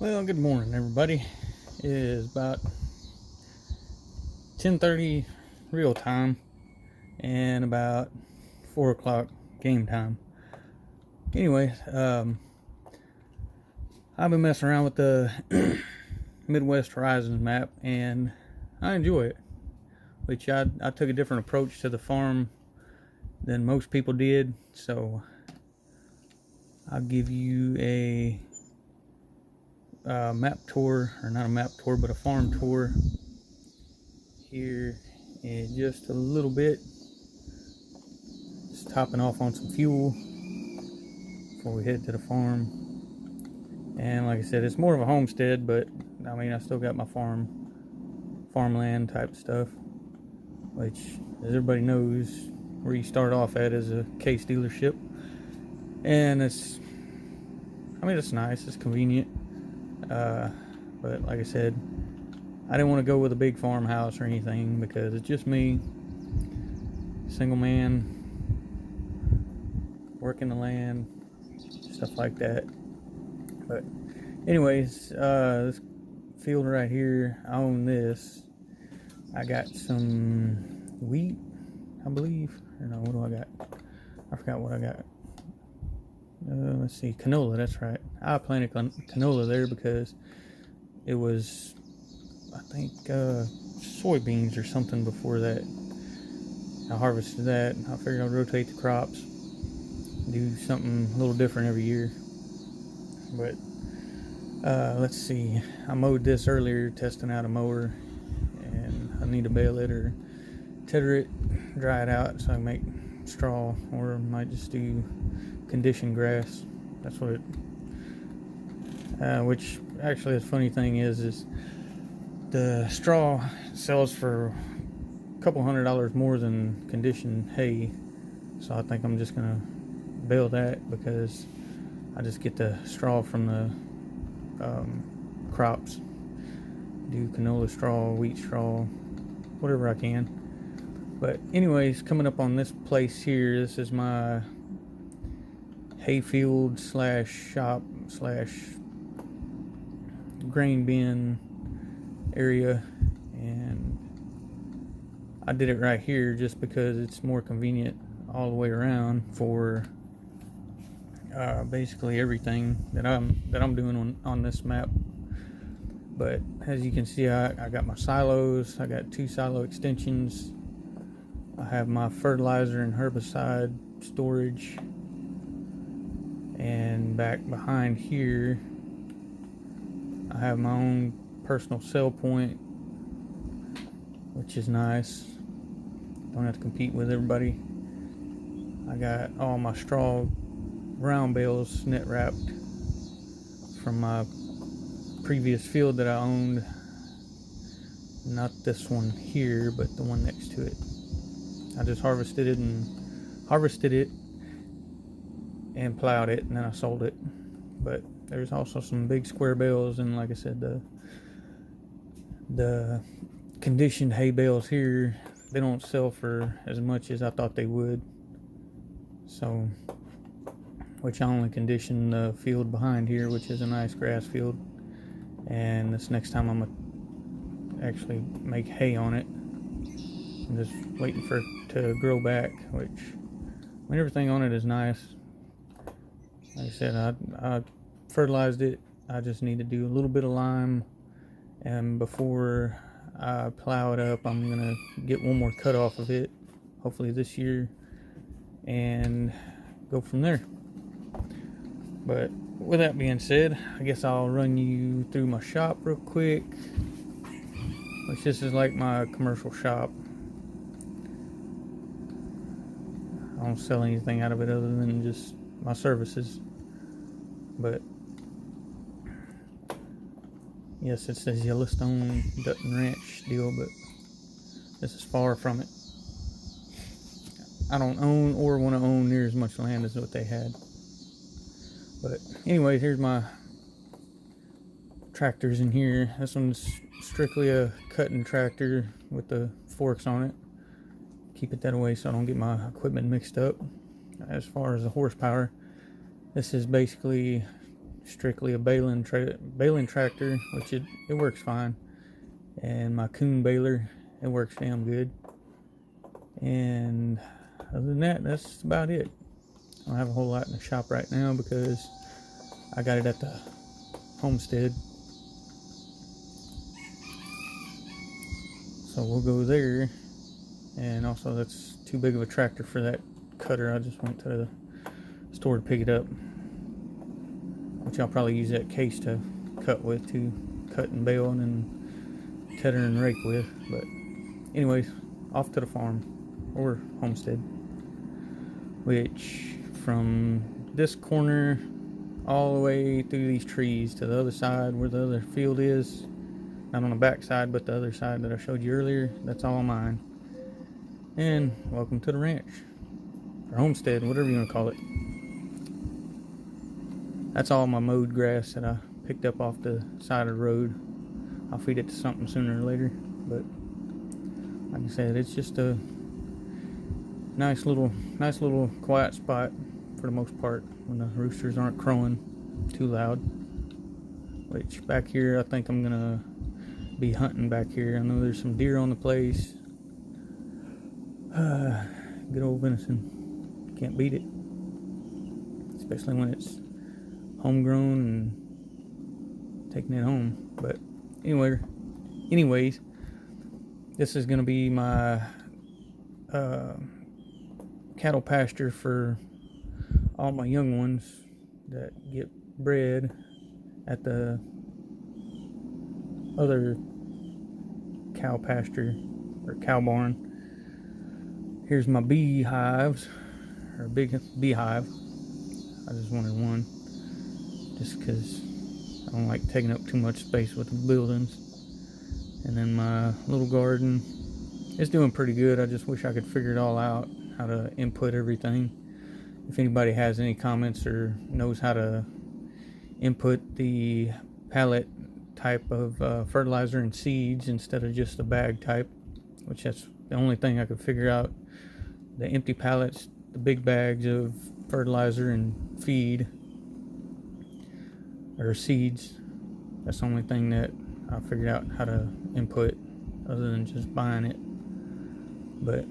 Well, good morning, everybody. It is about 10:30 real time and about 4 o'clock game time. Anyway, I've been messing around with the Midwest Horizons map, and I enjoy it. Which I took a different approach to the farm than most people did, so I'll give you a map tour, or not a map tour, but a farm tour here in just a little bit. Just topping off on some fuel before we head to the farm. And like I said, it's more of a homestead, but I mean, I still got my farmland type stuff, which, as everybody knows, where you start off at is a Case dealership. And it's nice, it's convenient. But like I said, I didn't want to go with a big farmhouse or anything because it's just me, single man, working the land, stuff like that. But anyways, this field right here, I own this. I got some wheat, I believe. Or no, what do I got? I forgot what I got. Let's see, canola, that's right. I planted canola there because it was, I think, soybeans or something before that. I harvested that. I figured I'd rotate the crops, do something a little different every year. But let's see, I mowed this earlier, testing out a mower, and I need to bale it or tether it, dry it out so I can make straw, or I might just do conditioned grass. That's what it, which actually the funny thing is the straw sells for a couple $100 more than conditioned hay, so I think I'm just gonna bale that because I just get the straw from the crops. Do canola straw, wheat straw, whatever I can. But anyways, coming up on this place here, this is my hayfield slash shop slash grain bin area, and I did it right here just because it's more convenient all the way around for basically everything that I'm doing on this map. But as you can see, I got my silos. I got 2 silo extensions. I have my fertilizer and herbicide storage, and back behind here I have my own personal sell point, which is nice. Don't have to compete with everybody. I got all my straw round bales net wrapped from my previous field that I owned. Not this one here, but the one next to it. I just harvested it and plowed it, and then I sold it. But there's also some big square bales, and like I said, the conditioned hay bales here, they don't sell for as much as I thought they would. So, which I only conditioned the field behind here, which is a nice grass field. And this next time I'm gonna actually make hay on it. I'm just waiting for it to grow back, which, I mean, everything on it is nice. Like I said, I fertilized it. I just need to do a little bit of lime, and before I plow it up, I'm gonna get one more cut off of it, hopefully this year, and go from there. But with that being said, I guess I'll run you through my shop real quick, which this is like my commercial shop. I don't sell anything out of it other than just my services. But yes, it says Yellowstone Dutton Ranch deal, but this is far from it. I don't own or want to own near as much land as what they had. But anyway, here's my tractors in here. This one's strictly a cutting tractor with the forks on it. Keep it that way so I don't get my equipment mixed up. As far as the horsepower, this is basically strictly a baling tractor, which it works fine, and my Kuhn baler, it works damn good. And other than that, that's about it. I don't have a whole lot in the shop right now because I got it at the homestead, so we'll go there. And also, that's too big of a tractor for that cutter. I just went to the store to pick it up, which I'll probably use that case to cut with, to cut and bale and tedder and rake with. But anyways, off to the farm or homestead, which from this corner all the way through these trees to the other side where the other field is, not on the back side but the other side that I showed you earlier, that's all mine. And welcome to the ranch, or homestead, whatever you want to call it. That's all my mowed grass that I picked up off the side of the road. I'll feed it to something sooner or later, but like I said, it's just a nice little quiet spot for the most part when the roosters aren't crowing too loud. Which back here, I think I'm gonna be hunting back here. I know there's some deer on the place. Good old venison, can't beat it, especially when it's homegrown and taking it home. But anyways, this is gonna be my cattle pasture for all my young ones that get bred at the other cow pasture or cow barn. Here's my beehives, or big beehive. I just wanted one, just because I don't like taking up too much space with the buildings. And then my little garden, it's doing pretty good. I just wish I could figure it all out, how to input everything. If anybody has any comments or knows how to input the pallet type of fertilizer and seeds instead of just the bag type, which that's the only thing I could figure out. The empty pallets, the big bags of fertilizer and feed or seeds, that's the only thing that I figured out how to input other than just buying it. But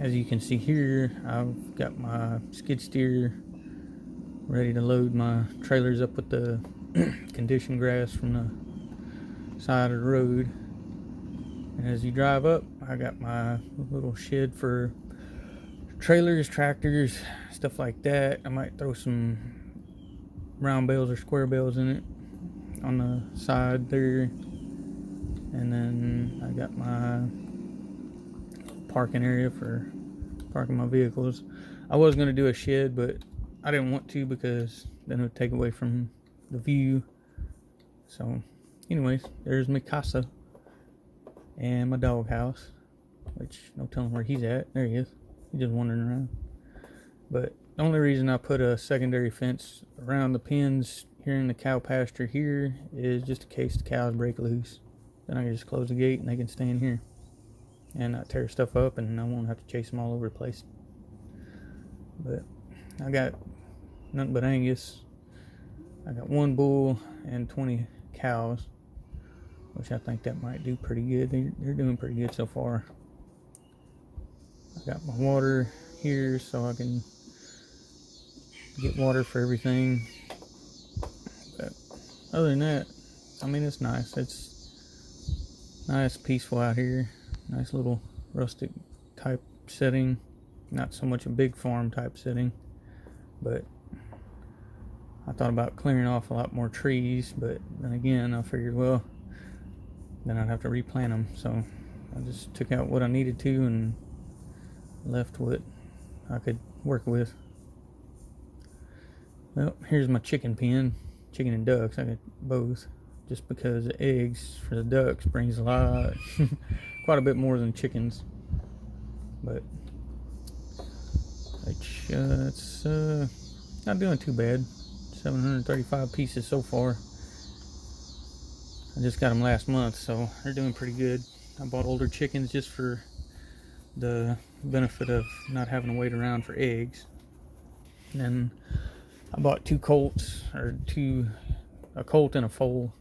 as you can see here, I've got my skid steer ready to load my trailers up with the conditioned grass from the side of the road. And as you drive up, I got my little shed for trailers, tractors, stuff like that. I might throw some round bales or square bales in it on the side there. And then I got my parking area for parking my vehicles. I was going to do a shed, but I didn't want to because then it would take away from the view. So anyways, there's my casa and my dog house, which no telling where he's at. There he is. He's just wandering around. But the only reason I put a secondary fence around the pens here in the cow pasture here is just in case the cows break loose. Then I can just close the gate and they can stay in here and not tear stuff up, and I won't have to chase them all over the place. But I got nothing but Angus. I got one bull and 20 cows, which I think that might do pretty good. They're doing pretty good so far. I got my water here so I can get water for everything. But other than that, I mean, it's nice. It's nice, peaceful out here. Nice little rustic type setting. Not so much a big farm type setting, but I thought about clearing off a lot more trees, but then again I figured, well, then I'd have to replant them, so I just took out what I needed to and left what I could work with. Well, here's my chicken pen, chicken and ducks. I got both, just because the eggs for the ducks brings a lot quite a bit more than chickens, but it's not doing too bad. 735 pieces so far. I just got them last month, so they're doing pretty good. I bought older chickens just for the benefit of not having to wait around for eggs. And then I bought two colts, or two a colt and a foal,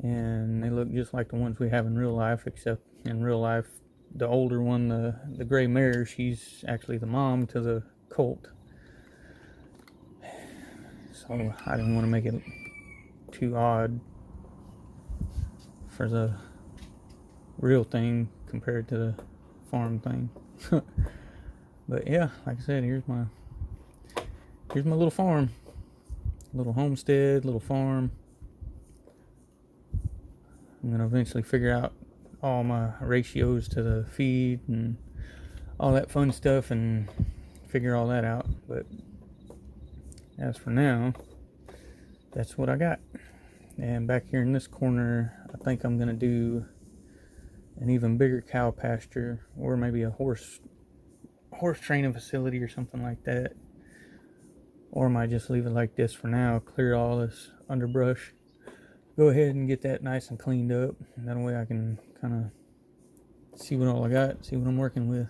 and they look just like the ones we have in real life, except in real life the older one, the gray mare, she's actually the mom to the colt. So I didn't want to make it too odd for the real thing compared to the farm thing. But yeah, like I said, here's my little farm, little homestead, little farm. I'm gonna eventually figure out all my ratios to the feed and all that fun stuff and figure all that out. But as for now, that's what I got. And back here in this corner, I think I'm gonna do an even bigger cow pasture, or maybe a horse training facility or something like that. Or I might just leave it like this for now, clear all this underbrush, go ahead and get that nice and cleaned up, and that way I can kind of see what all I got, see what I'm working with.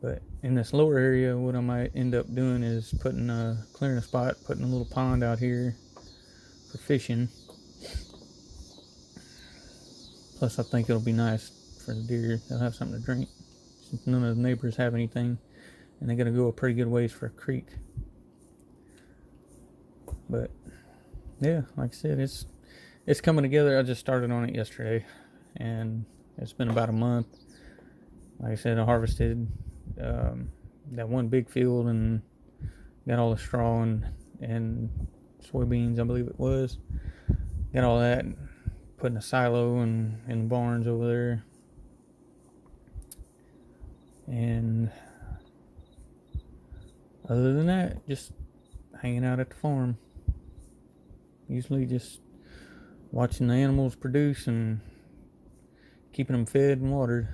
But in this lower area, what I might end up doing is clearing a spot, putting a little pond out here for fishing. Plus I think it'll be nice for the deer, they'll have something to drink, since none of the neighbors have anything, and they gotta go a pretty good ways for a creek. But yeah, like I said, it's coming together. I just started on it yesterday, and it's been about a month. Like I said, I harvested that one big field and got all the straw and soybeans, I believe it was. Got all that, put in a silo and in the barns over there. And other than that, just hanging out at the farm. Usually just watching the animals produce and keeping them fed and watered.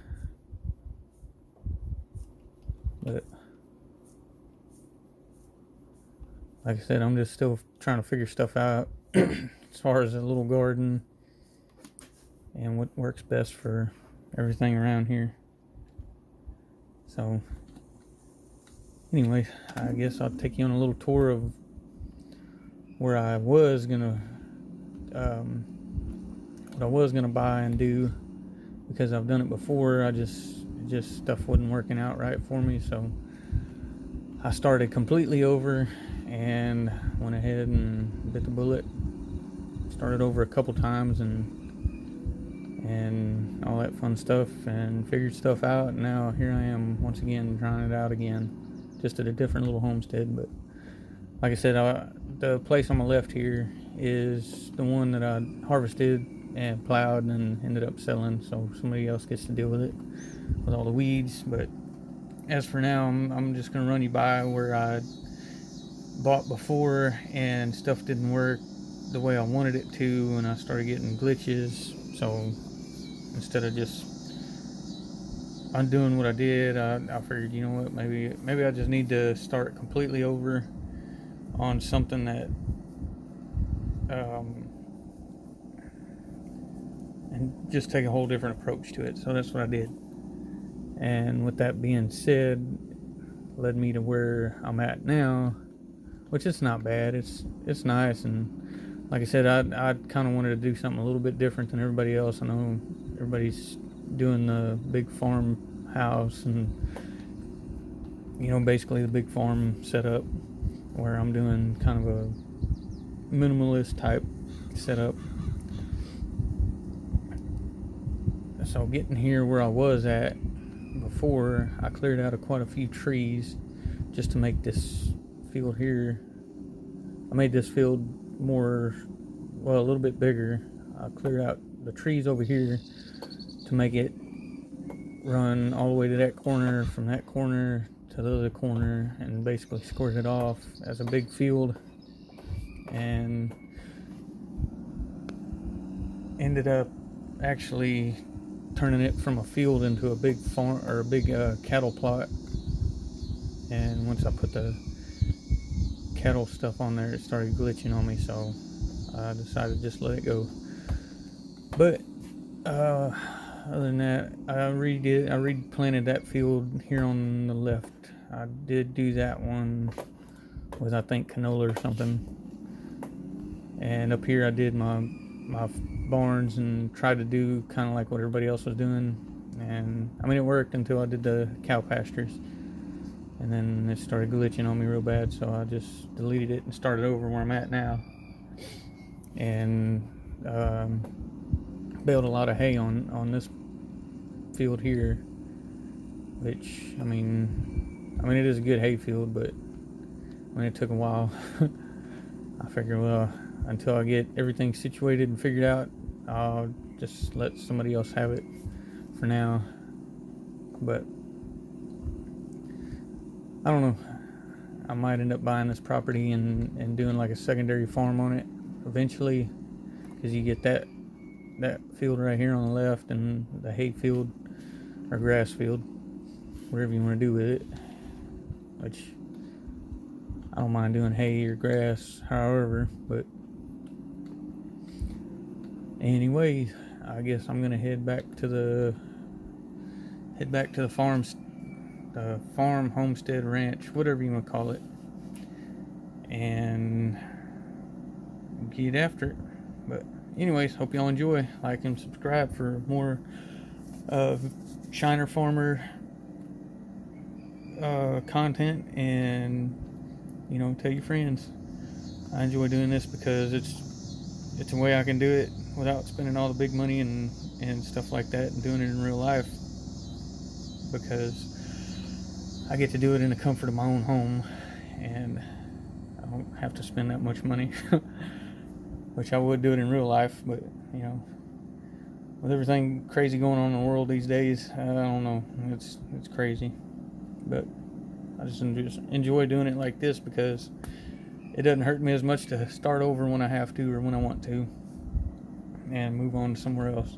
But like I said, I'm just still trying to figure stuff out as far as a little garden and what works best for everything around here. So anyway, I guess I'll take you on a little tour of where I was gonna what I was gonna buy and do, because I've done it before. Just stuff wasn't working out right for me, so I started completely over and went ahead and bit the bullet. Started over a couple times and all that fun stuff, and figured stuff out, and now here I am once again trying it out again, just at a different little homestead. But like I said, the place on my left here is the one that I harvested and plowed and ended up selling, so somebody else gets to deal with it, with all the weeds. But as for now, I'm just going to run you by where I bought before and stuff didn't work the way I wanted it to, and I started getting glitches. So instead of just undoing what I did, I figured, you know what, maybe I just need to start completely over on something that and just take a whole different approach to it. So that's what I did. And with that being said, led me to where I'm at now, which is not bad. It's nice, and like I said, I kind of wanted to do something a little bit different than everybody else. I know everybody's doing the big farmhouse and, you know, basically the big farm setup, where I'm doing kind of a minimalist type setup. So getting here where I was at before, I cleared out quite a few trees just to make this field here. I made this field a little bit bigger. I cleared out the trees over here to make it run all the way to that corner, from that corner to the other corner, and basically squared it off as a big field, and ended up actually turning it from a field into a big farm, or a big cattle plot. And once I put the cattle stuff on there, it started glitching on me, so I decided to just let it go. But other than that, I replanted that field here on the left. I did do that one with, I think, canola or something. And up here I did my barns and tried to do kind of like what everybody else was doing. And I mean, it worked until I did the cow pastures. And then it started glitching on me real bad, so I just deleted it and started over where I'm at now. And baled a lot of hay on this field here, which I mean it is a good hay field, but I mean it took a while. I figured, well, until I get everything situated and figured out, I'll just let somebody else have it for now. But I don't know, I might end up buying this property and doing like a secondary farm on it eventually, because you get that field right here on the left and the hay field or grass field, whatever you want to do with it, which I don't mind doing hay or grass however. But anyway, I guess I'm gonna head back to the farm, homestead, ranch, whatever you want to call it, and get after it. But anyways, hope y'all enjoy. Like and subscribe for more Shiner Farmer content, and tell your friends. I enjoy doing this because it's a way I can do it without spending all the big money and stuff like that, and doing it in real life, because I get to do it in the comfort of my own home, and I don't have to spend that much money. Which I would do it in real life, but with everything crazy going on in the world these days, I don't know, it's crazy. But I just enjoy doing it like this, because it doesn't hurt me as much to start over when I have to or when I want to, and move on to somewhere else.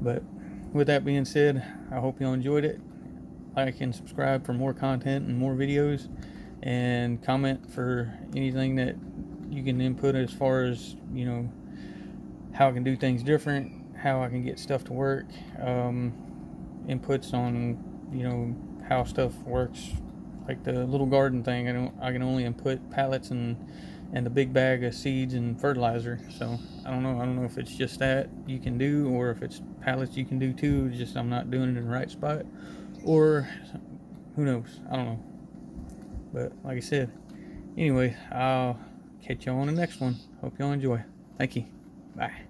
But with that being said, I hope y'all enjoyed it. Like and subscribe for more content and more videos, and comment for anything that you can input as far as how I can do things different, how I can get stuff to work, inputs on how stuff works, like the little garden thing. I can only input pallets and the big bag of seeds and fertilizer. So I don't know if it's just that you can do, or if it's pallets you can do too, just I'm not doing it in the right spot, or who knows, I don't know. But like I said, anyway, I'll catch y'all on the next one. Hope y'all enjoy. Thank you. Bye.